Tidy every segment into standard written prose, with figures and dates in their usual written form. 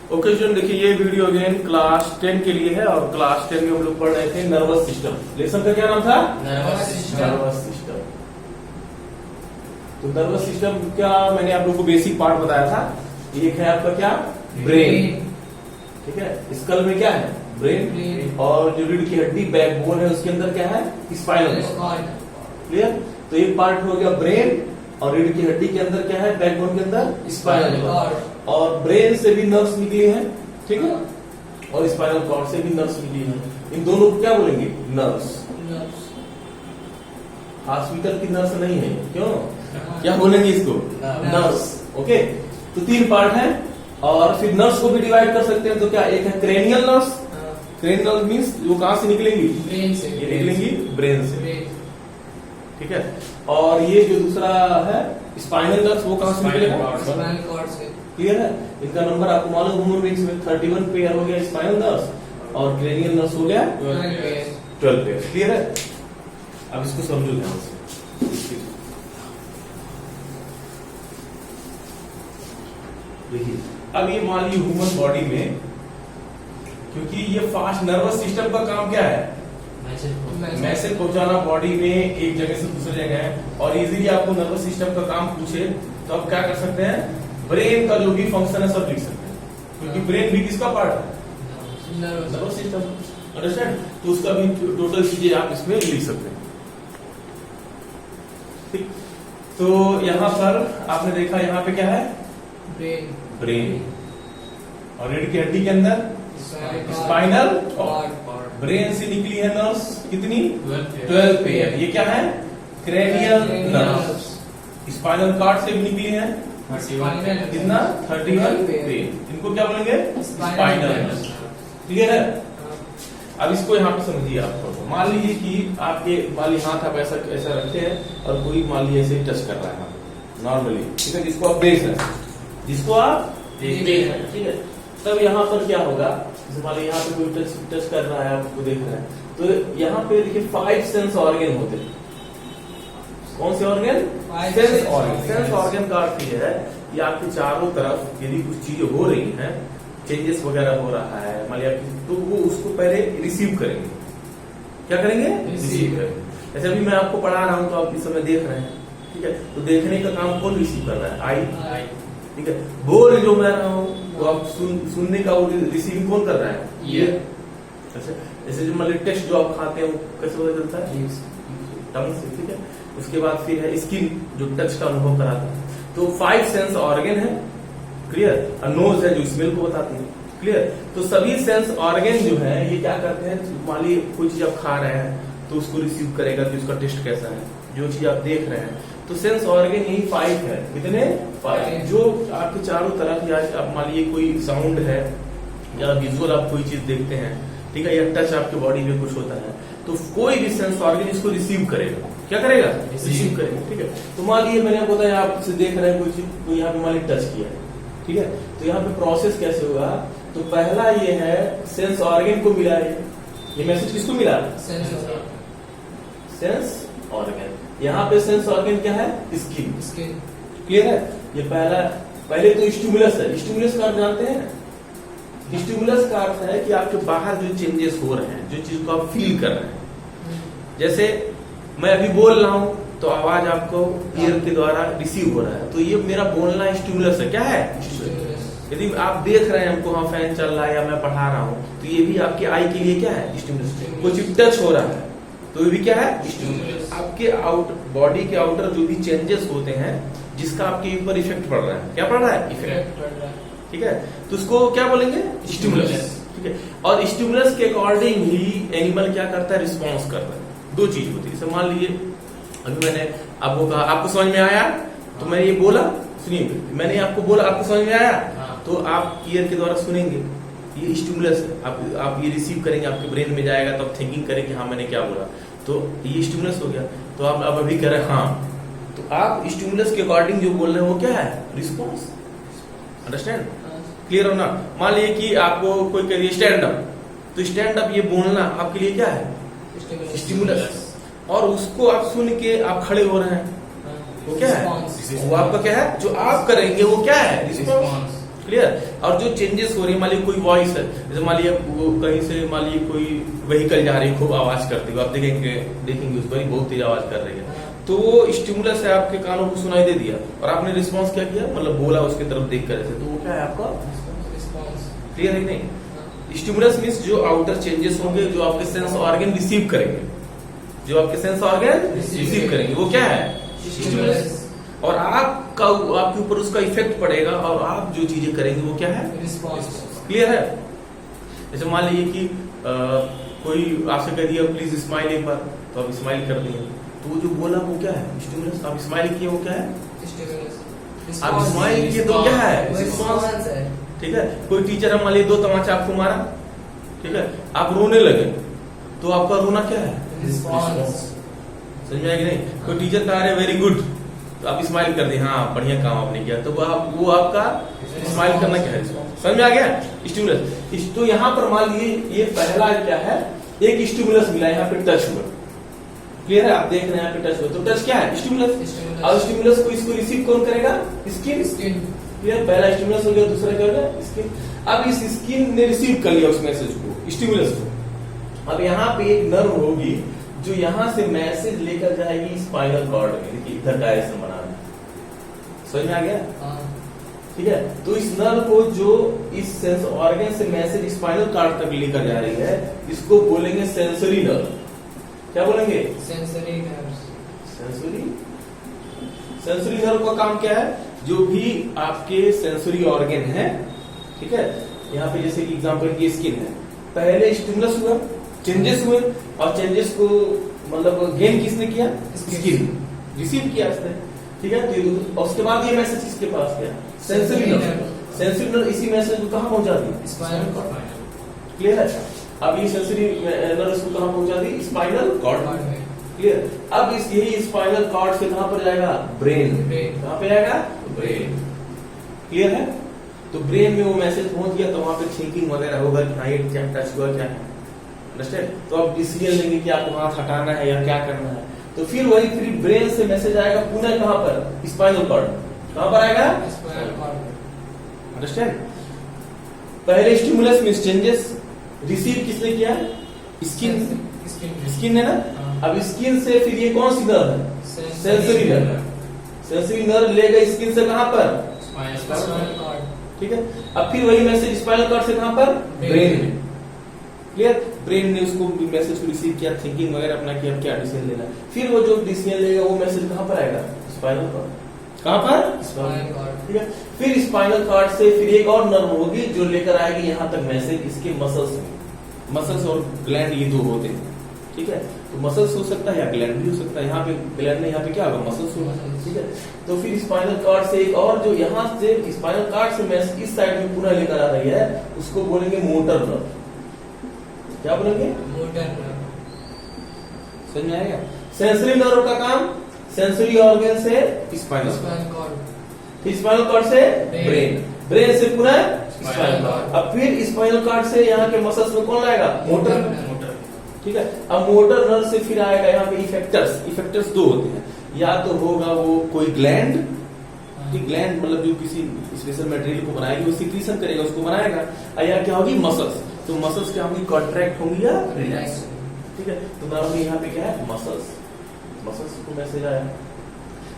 Okay student, देखिए ये video again class 10 के लिए है और क्लास 10 में हम लोग पढ़ रहे थे नर्वस सिस्टम। लेसन का क्या नाम था? Nervous system. तो नर्वस सिस्टम क्या मैंने आप लोग को बेसिक पार्ट बताया था। एक है आपका क्या? ब्रेन। ठीक है, स्कल में क्या है? ब्रेन। और जो रीढ़ की हड्डी बैकबोन है उसके अंदर क्या है? Spinal cord. क्लियर? तो एक पार्ट हो गया ब्रेन और रीढ़ की हड्डी के अंदर क्या है? बैकबोन के अंदर स्पाइनल कॉर्ड। और ब्रेन से भी नर्व्स निकली है, ठीक है, और स्पाइनल कॉर्ड से भी नर्व्स निकली है। इन दोनों को क्या बोलेंगे? नर्व्स। हॉस्पिटल की नर्स नहीं है, क्यों? क्या बोलेंगे इसको? नर्व्स। ओके, तो 3 पार्ट है और फिर नर्व्स को भी डिवाइड कर सकते हैं। तो क्या एक है क्रेनियल नर्व्स। क्रेनियल मीन्स वो कहां से निकलेंगी? ब्रेन से। ये निकलेंगी ब्रेन से, ठीक है। और ये जो दूसरा है स्पाइनल नर्व्स, वो कहां से निकलेगा? स्पाइनल कॉर्ड से। क्लियर है? इनका नंबर आपको मालूम, ह्यूमन बीइंग्स में 31 पेयर हो गया स्पाइनल नर्व्स और क्रेनियल नर्व्स हो गया 12 पेयर। क्लियर है? अब इसको समझो ध्यान से। देखिए, अब ये मान ली ह्यूमन बॉडी में, क्योंकि ये फास्ट नर्वस सिस्टम का काम क्या है? मैसेज पहुंचाना बॉडी में एक जगह से दूसरे जगह है। और इजीली आपको नर्वस सिस्टम का काम पूछे तो आप क्या कर सकते हैं? ब्रेन का जो भी फंक्शन है सब लिख सकते हैं, क्योंकि ब्रेन भी किसका पार्ट है? Nervous system. अंडरस्टैंड? तो उसका भी टोटल चीजें आप इसमें लिख सकते हैं। ठीक, तो यहाँ पर आपने देखा, यहाँ पे क्या है? ब्रेन। और रीढ़ की हड्डी के अंदर स्पाइनल कॉर्ड। ब्रेन से निकली है नर्व्स कितनी? 12 पेयर। ये क्या है? Cranial nerves. स्पाइनल कॉर्ड से भी निकली है कितना? 31 पेयर। इनको क्या बोलेंगे? Spinal nerves. क्लियर है? अब इसको यहाँ पे समझिए आप। मान लीजिए कि आपके मान लीजिए हाथ आप ऐसा ऐसा रखते हैं और कोई मान लीजिए ऐसे टच कर रहा है नॉर्मली, ठीक है, जिसको आप देख रहे हैं, जिसको आप देख रहे हैं, ठीक है। तब यहाँ पर क्या होगा? जैसे मान लीजिए यहाँ पे कोई टच कर रहा है, आपको देख रहा है, तो यहाँ पे देखिए 5 सेंस ऑर्गन होते हैं। कौन से organ? Sense organ. Sense organ का अर्थ यह है कि आपके चारों तरफ यदि कुछ चीजें हो रही हैं, चेंजेस वगैरह हो रहा है, मान लिया, तो वो उसको पहले रिसीव करेंगे। क्या करेंगे? रिसीव करेंगे। जैसे अभी मैं आपको पढ़ा रहा हूँ तो आप इस समय देख रहे हैं, ठीक है, तो देखने का काम कौन रिसीव कर रहा है? आई। ठीक है, बोल जो मैं रहा हूँ वो आप सुनने का वो रिसीव कौन कर रहा है? ये। अच्छा, जैसे जो मान लीजिए टेस्ट जो आप खाते हैं वो कैसे पता चलता है? टंग से, ठीक है। उसके बाद फिर है स्किन जो टच का अनुभव कराता है। तो 5 सेंस ऑर्गन है। क्लियर? और नोज है जो स्मेल को बताती है। क्लियर? तो सभी सेंस ऑर्गन जो है ये क्या करते हैं? मान लीजिए कोई चीज आप खा रहे हैं तो उसको रिसीव करेगा कि उसका टेस्ट कैसा है। जो चीज आप देख रहे हैं, तो सेंस ऑर्गन यही 5 है। कितने? 5। जो आपके चारों तरफ, या आप मान लीजिए कोई साउंड है या विजुअल आप कोई चीज देखते हैं, ठीक है, या टच आपके बॉडी में कुछ होता है, तो कोई भी सेंस ऑर्गन इसको रिसीव करेगा। क्या करेगा? रिसीव करेगा। ठीक है, तो मान लीजिए मैंने आपको बताया, आप देख रहे हैं कोई चीज, तो यहाँ पे मान लीजिए टच किया है, ठीक है, तो यहाँ पे प्रोसेस कैसे होगा? तो पहला ये है सेंस ऑर्गन को मिला है, ये मैसेज किसको मिला? Sense organ. यहाँ पे सेंस ऑर्गन क्या है? स्किन। क्लियर है? ये पहले तो स्टिमुलस है। स्टिमुलस का अर्थ जानते हैं? स्टिमुलस का अर्थ है कि आपके बाहर जो चेंजेस हो रहे हैं, जो चीज को आप फील कर रहे हैं। जैसे मैं अभी बोल रहा हूं तो आवाज आपको ईयर के द्वारा रिसीव हो रहा है, तो ये मेरा बोलना स्टिमुलस है। क्या है? यदि आप देख रहे हैं हमको, हाँ फैन चल रहा है या मैं पढ़ा रहा हूँ, तो ये भी आपके आई के लिए क्या है? स्टिमुलस। कुछ टच हो रहा है तो ये भी क्या है? स्टिमुलस। आपके बॉडी के आउटर जो भी चेंजेस होते हैं जिसका आपके ऊपर इफेक्ट पड़ रहा है, क्या पड़ रहा है? इफेक्ट पड़ रहा है। ठीक है, तो उसको क्या बोलेंगे? स्टिमुलस। ठीक है, और स्टिमुलस के अकॉर्डिंग ही एनिमल क्या करता है? रिस्पॉन्स करता है। 2 चीज होती है। जैसे मान लीजिए अभी मैंने आपको कहा, आपको समझ में आया, तो मैंने ये बोला, सुनिए, मैंने आपको बोला, आपको समझ में आया, तो आप ईयर के द्वारा सुनेंगे, ये स्टिमुलस है। आप ये रिसीव करेंगे, आपके ब्रेन में जाएगा, तब थिंकिंग करेंगे हाँ मैंने क्या बोला, तो ये स्टिमुलस हो गया। तो आप अभी कह रहे हैं हाँ, तो आप स्टिमुलस के अकॉर्डिंग जो बोल रहे हैं वो क्या है? रिस्पॉन्स। अंडरस्टैंड? क्लियर हो ना? मान लीजिए कि आपको कोई कह दिए स्टैंड अप, तो स्टैंड अप ये बोलना आपके लिए क्या है? स्टिमुलस। और उसको आप सुन के आप खड़े हो रहे हैं, वो क्या है? वो आपका क्या है? जो आप करेंगे वो क्या है? रिस्पॉन्स। क्लियर। और जो चेंजेस हो रही है, मान लीजिए कोई वॉइस है, जैसे मान लीजिए वो कहीं से मान लीजिए कोई व्हीकल जा रही है, खूब आवाज करती है, आप देखेंगे उस पर बहुत तेज आवाज कर रही है, तो वो स्टिमुलस है, आपके कानों को सुनाई दे दिया और आपने रिस्पॉन्स क्या किया, मतलब बोला उसकी तरफ देख कर, तो वो क्या है आपका रिस्पॉन्स। क्लियर है नहीं। स्टिमुलस मीन्स जो आउटर चेंजेस होंगे, जो आपके सेंस ऑर्गन रिसीव करेंगे, जो आपके सेंस ऑर्गन रिसीव करेंगे, वो क्या है स्टिमुलस। और आपके ऊपर उसका इफेक्ट पड़ेगा और आप जो चीजें करेंगे वो क्या है रिस्पॉन्स। क्लियर है। जैसे मान लीजिए कि कोई आपसे कह दिया प्लीज स्माइल एक बार, तो आप स्माइल कर दिए, तो वो जो बोला वो क्या है स्टिमुलस। आप स्माइल किए वो क्या है स्टिमुलस। आप स्माइल किए तो क्या है रिस्पॉन्स है। ठीक है। कोई टीचर है मान लीजिए 2 तमाचा आपको मारा, ठीक है, आप रोने लगे, तो आपका रोना क्या है रिस्पॉन्स। समझ में आया कि नहीं। कोई टीचर कह रहे वेरी गुड, तो आप स्माइल कर दी, हाँ बढ़िया काम आपने किया, तो वो आपका स्माइल करना क्या है समझ में आ गया स्टिमुलस। तो यहाँ पर मान लीजिए ये पहला क्या है, एक स्टिमुलस मिला, यहाँ पे टच हुआ, क्लियर है, आप देख रहे हैं यहाँ पे टच हुआ, तो टच क्या है स्टिमुलस। और स्टिमुलस को इसको रिसीव कौन करेगा स्किन। क्लियर, पहला स्टिमुलस हो गया, दूसरा क्या हो गया स्किन। अब इस स्किन ने रिसीव कर लिया उस मैसेज को, स्टिमुलस को। अब यहाँ पे एक नर्व होगी जो यहाँ से मैसेज लेकर जाएगी स्पाइनल कॉर्ड में, देखिए इधर डायरेक्शन बना रहा है, समझ में आ गया ठीक है। तो इस नर्व को जो इस सेंस ऑर्गन से मैसेज स्पाइनल कॉर्ड तक लेकर जा रही है, इसको बोलेंगे सेंसरी नर्व। क्या बोलेंगे सेंसरी नर्व। सेंसरी नर्व का काम क्या है, जो भी आपके सेंसरी ऑर्गन है, ठीक है, यहाँ पे जैसे एग्जांपल की स्किन है, पहले स्टिमुलस हुआ, चेंजेस हुए, और चेंजेस को मतलब गेन किसने किया स्किन, रिसीव किया उसने, ठीक है। तो उसके बाद ये मैसेज किसके पास गया सेंसरी नर्व। सेंसरी नर्व इसी मैसेज को कहाँ पहुंचा दी स्पाइनल कॉर्ड। क्लियर है। अब ये सेंसरी नर्व इसको कहाँ पहुंचा दी स्पाइनल कॉर्ड में, क्लियर। अब यही स्पाइनल कॉर्ड से कहाँ पर जाएगा ब्रेन, कहाँ पे जाएगा ब्रेन, क्लियर है। तो ब्रेन में वो मैसेज पहुंच गया, तो वहां पे थिंकिंग वगैरह होगा कि हाँ ये क्या टच हुआ क्या है, अंडरस्टैंड। तो आप डिसीजन लेंगे कि आपको हाथ हटाना है या क्या करना है, तो फिर ब्रेन से मैसेज आएगा पुनः कहाँ पर स्पाइनल कॉर्ड, कहाँ पर आएगा स्पाइनल कॉर्ड, अंडरस्टैंड। पहले स्टिमुलस मींस चेंजेस, रिसीव किसने किया स्किन है ना। अब स्किन से फिर ये कौन सी नर्व है सेंसरी नर्व। सेंसरी नर्व लेगा स्किन से कहां पर स्पाइनल कॉर्ड, ठीक है। अब फिर वही मैसेज स्पाइनल कॉर्ड से कहां पर ब्रेन में, क्लियर। ब्रेन ने उसको मैसेज को रिसीव किया, थिंकिंग वगैरह अपना किया, क्या डिसीजन लेना, फिर वो जो डिसीजन लेगा वो मैसेज कहां पर आएगा स्पाइनल कॉर्ड, कहां पर स्पाइनल कॉर्ड, ठीक है। फिर स्पाइनल कॉर्ड से फिर एक और नर्व होगी जो लेकर आएगी यहाँ तक मैसेज इसके मसल्स में। मसल्स और ग्लैंड ये दो होते हैं, ठीक है। तो मसल्स हो सकता है या ग्लैंड भी हो सकता है, यहाँ पे ग्लैंड में यहाँ पे क्या होगा मसल्स होगा, ठीक है। तो फिर स्पाइनल कॉर्ड से एक और जो यहाँ से स्पाइनल कॉर्ड से मैसेज इस साइड में पूरा लेकर आ रही है, उसको बोलेंगे मोटर नर्व। क्या बोलेंगे मोटर नर्व। समझ में आएगा। सेंसरी नर्व का काम सेंसरी ऑर्गन से स्पाइनल कॉर्ड, स्पाइनल कॉर्ड से ब्रेन, ब्रेन से पूरा स्पाइनल कॉर्ड। अब फिर स्पाइनल कॉर्ड से यहाँ के मसल्स में कौन लाएगा मोटर, ठीक है। अब मोटर नर्व से फिर आएगा यहाँ पे इफेक्टर्स दो होते हैं, या तो होगा वो कोई ग्लैंड, ग्लैंड मतलब जो किसी स्पेशल मटेरियल को बनाएगी वो सिक्रीशन करेगा उसको बनाएगा, या क्या होगी मसल्स, तो मसल्स क्या होंगी कॉन्ट्रैक्ट होंगी या रिलैक्स, ठीक है। तो नर्व में यहाँ पे क्या है मसल्स को मैसेज आया,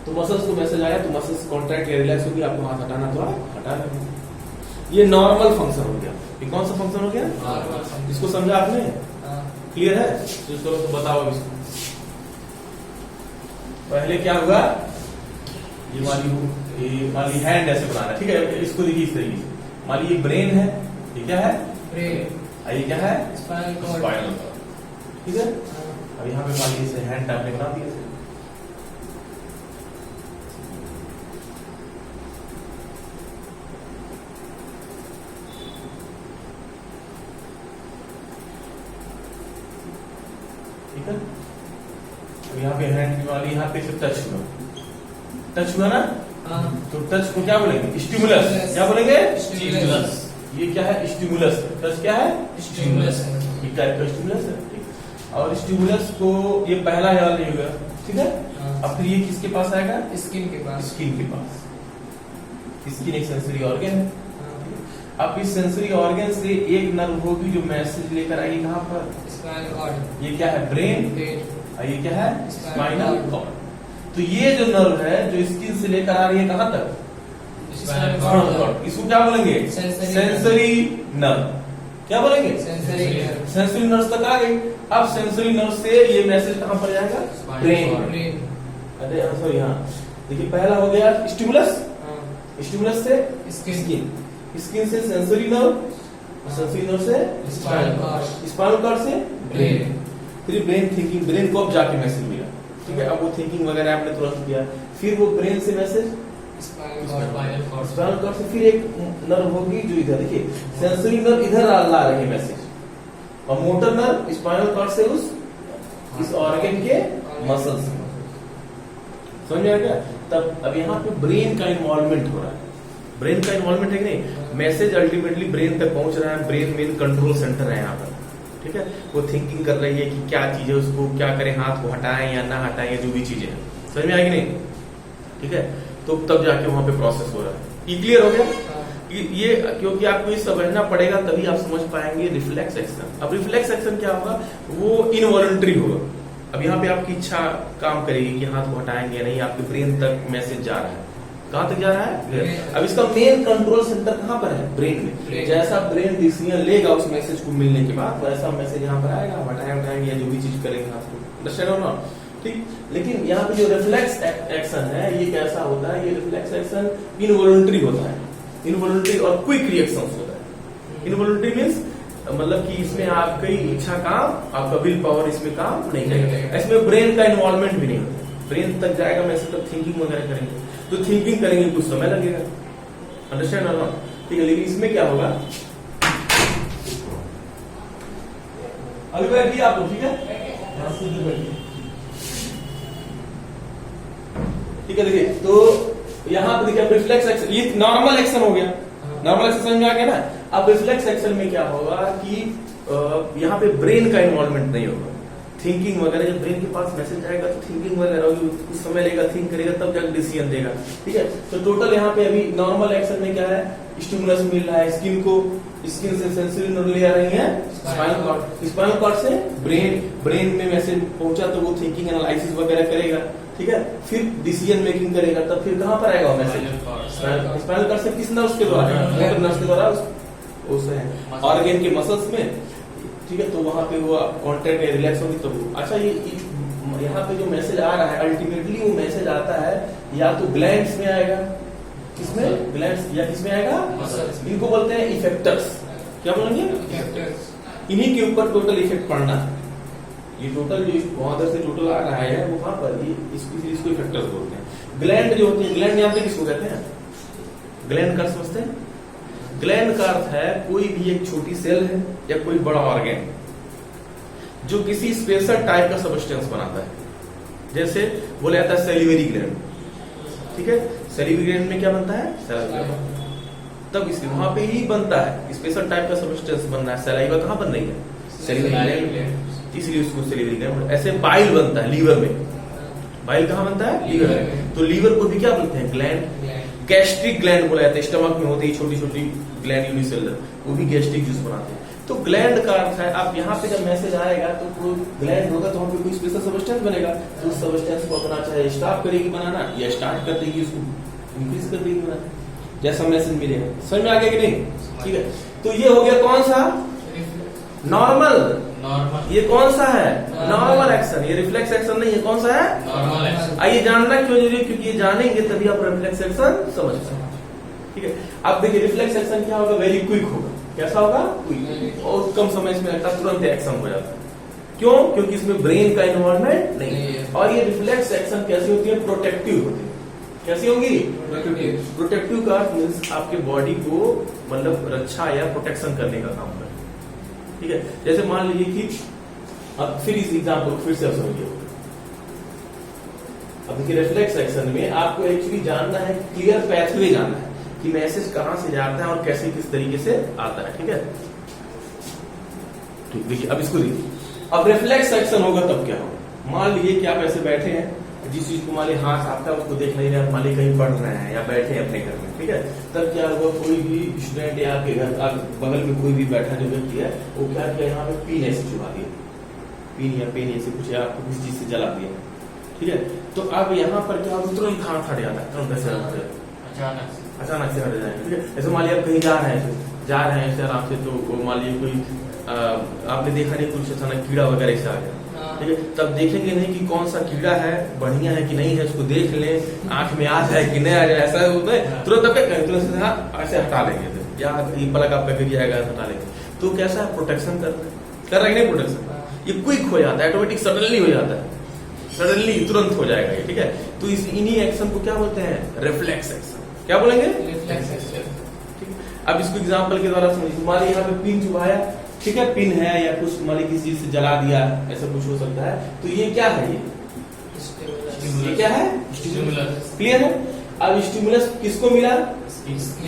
तो मसल्स को मैसेज आया तो मसल्स कॉन्ट्रैक्ट या रिलैक्स होगी, आपको हाथ हटाना तो आप हटा लेंगे। ये नॉर्मल फंक्शन हो गया। ये कौन सा फंक्शन हो गया इसको समझा आपने, क्लियर है। तो इसको तो बताओ इसको। पहले क्या हुआ, ये वाली हैंड ऐसे बनाना, ठीक है। इसको देखिए इस तरीके से, मान लीजिए ब्रेन है, ये क्या है ब्रेन, ये क्या है स्पाइनल कॉर्ड, ठीक है। अब यहाँ पे मान लीजिए हैंड आपने बना दिया, ठीक है। अब यहाँ पे हैंड वाली यहाँ पे टच हुआ ना, तो टच को क्या बोलेंगे स्टिमुलस, क्या बोलेंगे स्टिमुलस। ये क्या है स्टिमुलस, टच क्या है स्टिमुलस, एक टाइप का स्टिमुलस है, ठीक। और स्टिमुलस को ये पहला याद नहीं होगा, ठीक है। अब फिर ये किसके पास आएगा स्किन के पास, स्किन के पास। स्किन एक सेंसरी ऑर्गन है, अब इस सेंसरी ऑर्गन से एक नर्व होगी जो मैसेज लेकर आएगी कहाँ पर? Spinal cord. ये क्या है? ब्रेन। और ये क्या है? Spinal cord. तो ये जो नर्व है जो स्किन से लेकर आ रही है कहाँ तक? Spinal spinal cord. कॉर्ड। इसको क्या बोलेंगे? Sensory nerve. क्या बोलेंगे? Sensory nerve. सेंसरी नर्व तक आ गई। अब सेंसरी नर्व से ये मैसेज कहाँ पर जाएगा? ब्रेन। ब्रेन। अरे सॉरी, यहाँ देखिए पहला हो गया स्टिमुलस, हाँ। स्टिमुलस से स्किन। स्किन से सेंसरी नर्व, सेंसरी नर्व से स्पाइनल कॉर्ड। स्पाइनल कॉर्ड से ब्रेन। फिर ब्रेन थिंकिंग, ब्रेन को अब जाके मैसेज मिला, ठीक है। अब वो थिंकिंग वगैरह आपने तुरंत किया, फिर वो ब्रेन से message spinal cord. Spinal cord से फिर एक नर्व होगी जो इधर देखिए सेंसरी नर्व इधर ला रही है मैसेज, और मोटर नर्व स्पाइनल कॉर्ड से इस ऑर्गन के मसल्स में। समझ में आ गया? तब अब यहाँ पे ब्रेन का इन्वॉल्वमेंट हो रहा है। ब्रेन का इन्वॉल्वमेंट है कि नहीं? मैसेज अल्टीमेटली ब्रेन तक पहुंच रहा है। ब्रेन मेन कंट्रोल सेंटर है यहाँ पर, ठीक है। वो थिंकिंग कर रही है कि क्या चीज है, उसको क्या करें, हाथ को हटाएं या ना हटाएं, जो भी चीजें हैं। समझ में आएगी नहीं? ठीक है। तो तब जाके वहां पे प्रोसेस हो रहा है। ये क्लियर हो गया? ये क्योंकि आपको ये समझना पड़ेगा तभी आप समझ पाएंगे रिफ्लेक्स एक्शन। अब रिफ्लेक्स एक्शन क्या होगा? वो इनवॉलंटरी होगा। अब यहाँ पे आपकी इच्छा काम करेगी कि हाथ को हटाएंगे या नहीं, आपके ब्रेन तक मैसेज जा रहा है। कहाँ तक जा रहा है? अब इसका मेन कंट्रोल सेंटर कहाँ पर है? ब्रेन में। जैसा ब्रेन डिसीजन लेगा उस मैसेज को मिलने के बाद, वैसा मैसेज यहाँ पर आएगा, हटाएंगे या जो भी चीज करेंगे हाथ को। अंडरस्टैंड हो ना? ठीक। लेकिन यहाँ पे जो रिफ्लेक्स एक्शन है ये कैसा होता है? ये रिफ्लेक्स एक्शन इनवॉलंटरी होता है। इनवॉलंटरी और क्विक रिएक्शंस होता है। इनवॉलंटरी मींस मतलब कि इसमें आपकी इच्छा काम, आपका विल पावर इसमें काम नहीं करेगा। इसमें ब्रेन का इन्वॉल्वमेंट भी नहीं होता। ब्रेन तक जाएगा मैसेज, तब थिंकिंग वगैरह करेंगे, तो थिंकिंग करेंगे कुछ समय लगेगा। अंडरस्टैंड हो ना? ठीक है। लेकिन इसमें क्या होगा? अभी बैठिए आप लोग, ठीक है। ठीक है। देखिए तो यहाँ पे देखिए रिफ्लेक्स एक्शन, ये नॉर्मल एक्शन हो गया। नॉर्मल एक्शन समझ में आ गया ना? अब रिफ्लेक्स एक्शन में क्या होगा कि यहाँ पे ब्रेन का इन्वॉल्वमेंट नहीं होगा। थिंकिंग वगैरह, जब ब्रेन के पास मैसेज आएगा तो थिंकिंग वगैरह होगी, कुछ समय लेगा, थिंक करेगा, तब जाकर डिसीजन देगा, ठीक है। तो टोटल यहाँ पे अभी नॉर्मल एक्शन में क्या है? स्टिमुलस मिल रहा है स्किन को, स्किन से सेंसरी नर्व ले आ रही है स्पाइनल कॉर्ड, स्पाइनल कॉर्ड से ब्रेन में मैसेज पहुंचा तो वो थिंकिंग एनालिसिस वगैरह करेगा, ठीक है। फिर डिसीजन मेकिंग करेगा, तब फिर कहाँ पर आएगा मैसेज? स्पाइनल कॉर्ड से किस नर्व के द्वारा? मोटर नर्व के द्वारा उस ऑर्गन के मसल्स में, ठीक है। तो वहां पे वो कॉन्ट्रैक्ट या रिलैक्स होगी तब। अच्छा, ये यहाँ पे जो मैसेज आ रहा है अल्टीमेटली वो मैसेज आता है या तो ग्लैंड्स में आएगा, किसमें? ग्लैंड्स, या किसमें आएगा? इनको बोलते हैं इफेक्टर्स। क्या बोलेंगे? इन्हीं के ऊपर टोटल इफेक्ट पड़ना। ये टोटल जो वहां से टोटल आ रहा है वो कहां पर? ये इसको इफेक्टर्स बोलते हैं। ग्लैंड जो होते हैं, ग्लैंड जानते किसको कहते हैं? ग्लैंड का समझते हैं? ग्लैंड का अर्थ है कोई भी एक छोटी सेल है या कोई बड़ा ऑर्गन जो किसी स्पेशल टाइप का सबस्टेंस बनाता है। जैसे बोला जाता है सेलिवरी ग्लैंड, ठीक है। सेलिवरी ग्लैंड में क्या बनता है? सलाइवा। तब इसलिए वहां पे ही बनता है स्पेशल टाइप का सबस्टेंस बनना है। सलाइवा कहाँ बन रही है? सेलिवरी ग्लैंड, इसलिए उसको सेलिवरी ग्लैंड। ऐसे बाइल बनता है लीवर में। बाइल कहाँ बनता है? लीवर में। तो लीवर को भी क्या बोलते हैं? ग्लैंड। गैस्ट्रिक ग्लैंड बोला जाता है, स्टमक में होते ही छोटी छोटी ग्लैंड यूनिसेलुलर, वो भी गैस्ट्रिक जूस बनाते हैं। तो ग्लैंड का अर्थ है, आप यहाँ पे जब मैसेज आएगा तो कोई ग्लैंड होगा तो वहां पे कोई स्पेशल सबस्टेंस बनेगा, तो उस सबस्टेंस को अपना चाहे स्टॉप करेगी बनाना या स्टार्ट कर देगी उसको इंक्रीज कर देगी बनाना, जैसा मैसेज मिलेगा। समझ में आ गया कि नहीं? ठीक है। तो ये हो गया कौन सा? नॉर्मल। ये कौन सा है? Normal action. ये रिफ्लेक्स एक्शन नहीं है। कौन सा है? Normal action. आइए जानना क्यों जरूरी है? क्योंकि ये जानेंगे तभी आप रिफ्लेक्स एक्शन समझ पाएंगे, ठीक है। अब देखिए रिफ्लेक्स एक्शन क्या होगा? वेरी क्विक होगा। कैसा होगा? क्विक, और कम समय इसमें लगता है, तुरंत एक्शन हो जाता है। क्यों? क्योंकि इसमें ब्रेन का इन्वॉल्वमेंट नहीं है। और ये रिफ्लेक्स एक्शन कैसी होती है? प्रोटेक्टिव होती है। कैसी होगी? प्रोटेक्टिव का अर्थ मीन्स आपके बॉडी को मतलब रक्षा या प्रोटेक्शन करने का काम करता है, ठीक है। जैसे मान लीजिए कि अब फिर इस एग्जाम्पल फिर से समझिए। अब देखिए रिफ्लेक्स एक्शन में आपको एक्चुअली जानना है, क्लियर पैथवे जानना है कि मैसेज कहां से जाता है और कैसे किस तरीके से आता है, ठीक है। ठीक, देखिए अब इसको देखिए। अब रिफ्लेक्स एक्शन होगा तब क्या होगा? मान लीजिए कि आप ऐसे बैठे हैं, जिस चीज को मान ली हाथ आपका उसको देख नहीं रहे, मान ली कहीं पढ़ रहे हैं या बैठे हैं अपने घर में, ठीक है, तब क्या हुआ, कोई भी स्टूडेंट या आपके घर बगल में कोई भी बैठा जो व्यक्ति है वो क्या किया, यहाँ पे पिन ऐसे चुभा दिया, पिन या पेन ऐसे कुछ आपको किसी चीज से जला दिया, ठीक है। तो अब यहाँ पर क्या होगा, तुरंत हाथ हट जाता है, तुरंत ऐसे अचानक से हट जाएगा, ठीक है। ऐसे मान लिया आप कहीं जा रहे हैं ऐसे आराम से, तो मान लीजिए कोई आपने देखा नहीं कुछ अचानक कीड़ा वगैरह ऐसे आ गया, ठीक है, तब देखेंगे नहीं कि कौन सा कीड़ा है, बढ़िया है कि नहीं है, उसको देख लें, आंख में आ जाए कि नहीं आ जाए, ऐसा होता है तुरंत तुरंत ऐसे हटा लेंगे, या पलक आपका गिर जाएगा हटा लेंगे। तो कैसा है, प्रोटेक्शन कर रहे हैं, प्रोटेक्शन ये क्विक हो जाता है, ऑटोमेटिक सडनली हो जाता है, सडनली तुरंत हो जाएगा ये, ठीक है। तो इन्हीं एक्शन को क्या बोलते हैं, रिफ्लेक्स एक्शन, क्या बोलेंगे, रिफ्लेक्स एक्शन, ठीक है। अब इसको एग्जांपल के द्वारा समझिए, मान लीजिए यहाँ पे पिन चुभाया, ठीक है, पिन है या कुछ मान लीजिए किसी चीज से जला दिया, ऐसा कुछ हो सकता है, तो ये क्या है, ये क्या है, स्टिमुलस, क्लियर है। अब स्टिमुलस किसको मिला,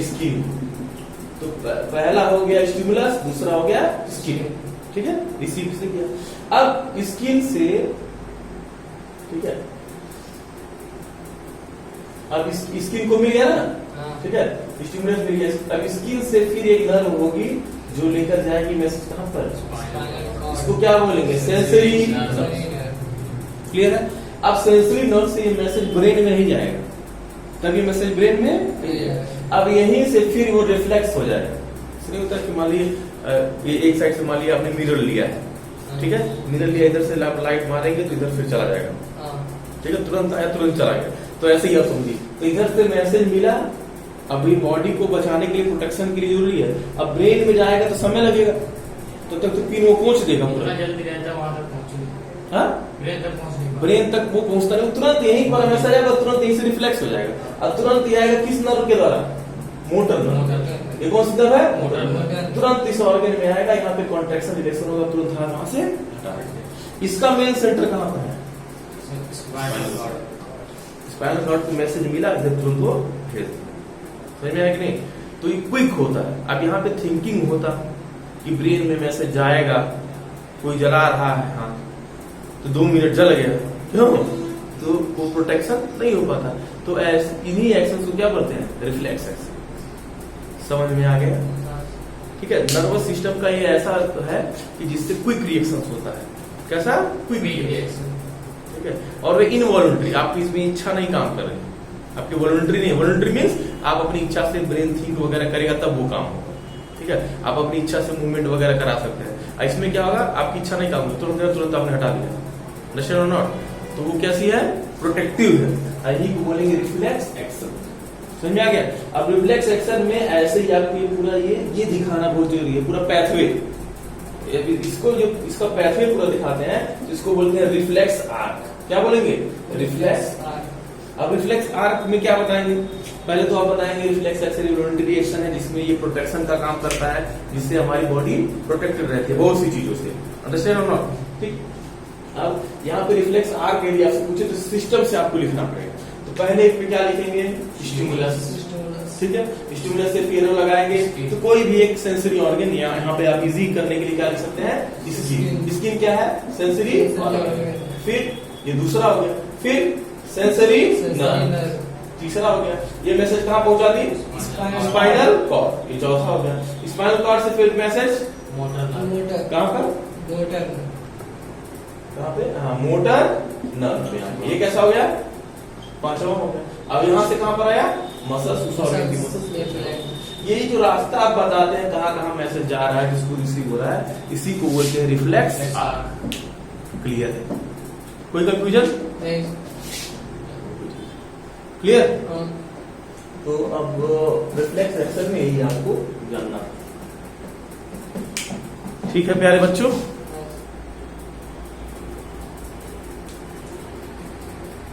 स्किन, तो पहला हो गया स्टिमुलस, दूसरा हो गया स्किन, ठीक है, रिसीव से किया। अब स्किन से, ठीक है, अब स्किन को मिल गया ना, ठीक है, स्टिमुलस मिल गया, अब स्किन से फिर एक नर्व होगी जो लेकर जाएगी मैसेज कहां पर, इसको क्या बोलेंगे, सेंसरी, क्लियर है। अब सेंसरी नर्व से ये मैसेज ब्रेन में ही जाएगा, तभी मैसेज ब्रेन में, अब यहीं से फिर वो रिफ्लेक्स हो जाएगा। इसलिए होता है कि मान लीजिए एक साइड से मान लीजिए आपने मिरर लिया है, ठीक है, मिरर लिया, इधर से आप लाइट मारेंगे तो इधर फिर चला जाएगा, ठीक है, तुरंत आया तुरंत चला गया, तो ऐसे ही आप समझिए। तो इधर से मैसेज मिला, अभी बॉडी को बचाने के लिए, प्रोटेक्शन के लिए जरूरी है, अब ब्रेन में जाएगा तो समय लगेगा, तो तक तो पिन वो पहुंच देगा, जल्दी रहता है वहां तक पहुंचेगा, हाँ, ब्रेन तक वो पहुंचता है, तुरंत यहीं पर मैसेज आएगा, तुरंत यहीं से रिफ्लेक्स हो जाएगा। अब तुरंत ये आएगा किस नर्व के द्वारा, मोटर नर्व, ये कौन सी नर्व है, मोटर नर्व, तुरंत इस ऑर्गन में आएगा, यहाँ पे कॉन्ट्रैक्शन रिलेक्शन होगा, तुरंत वहां से हटा देंगे। इसका मेन सेंटर कहाँ पर है, स्पाइनल कॉर्ड को मैसेज मिला, तुरंत वो भेज, समझ में आया कि नहीं। तो ये क्विक होता है। अब यहाँ पे थिंकिंग होता कि ब्रेन में मैसेज जाएगा, कोई जला रहा है हाथ, तो 2 मिनट जल गया, क्यों, तो वो प्रोटेक्शन नहीं हो पाता। तो इन्हीं एक्शन को क्या बोलते हैं, रिफ्लेक्स एक्शन, समझ में आ गया, ठीक है। नर्वस सिस्टम का ये ऐसा है कि जिससे क्विक रिएक्शन होता है, कैसा, क्विक रिएक्शन, ठीक है। और वे इनवॉलंटरी, आपकी इसमें इच्छा नहीं काम कर रही, आपकी वॉलंटरी नहीं, वॉलंटरी मीन्स आप अपनी इच्छा से ब्रेन थिंक वगैरह करेगा तब वो काम होगा, ठीक है। आप अपनी इच्छा से मूवमेंट वगैरह करा सकते हैं, इसमें क्या होगा, आपकी इच्छा नहीं काम होगी, तुरंत आपने हटा दिया, अंडरस्टैंड और नॉट। तो वो कैसी है, प्रोटेक्टिव है, यही को बोलेंगे रिफ्लेक्स एक्शन, समझ में आ गया। अब रिफ्लेक्स एक्शन में ऐसे ही आपको ये पूरा ये दिखाना बहुत जरूरी है, पूरा पैथवे, इसको जो इसका पैथवे पूरा दिखाते हैं, तो इसको बोलते हैं रिफ्लेक्स आर्क, क्या बोलेंगे, रिफ्लेक्स आर्क। अब रिफ्लेक्स आर्क में क्या बताएंगे, पहले तो आप बताएंगे रिफ्लेक्स एक्शन वॉलंटरी एक्शन है, जिसमें ये प्रोटेक्शन का काम करता है, जिससे हमारी बॉडी प्रोटेक्टेड रहती है बहुत सी चीजों से, अंडरस्टैंड और नॉट, ठीक। अब यहाँ पे रिफ्लेक्स आर्क यदि आपसे पूछे तो सिस्टम से आपको लिखना पड़ेगा। तो पहले एक पे क्या लिखेंगे, स्टिमुलस, ठीक है, स्टिमुलस से फिर लगाएंगे, तो कोई भी एक सेंसरी ऑर्गन, यहाँ पे आप इजी करने के लिए क्या लिख सकते हैं, स्किन क्या है, सेंसरी ऑर्गन, फिर ये दूसरा हो गया, फिर सेंसरी नर्व, तीसरा हो गया, ये मैसेज कहाँ पहुंचा दी, स्पाइनल कॉर्ड, ये चौथा हो गया, स्पाइनल कॉर्ड से फिर मैसेज मोटर, कहाँ पर, मोटर, कहाँ पे, हाँ, मोटर नर्व, ये कैसा हो गया, पांचवा हो गया। अब यहाँ से कहाँ पर आया, मसल्स, यही जो रास्ता आप बताते हैं कहाँ कहाँ मैसेज जा रहा है, किसको रिसीव हो रहा है, इसी को बोलते हैं रिफ्लेक्स आर्क, क्लियर है, कोई कंफ्यूजन नहीं, क्लियर। तो अब रिफ्लेक्स एक्शन में यही आपको जानना, ठीक है प्यारे बच्चों।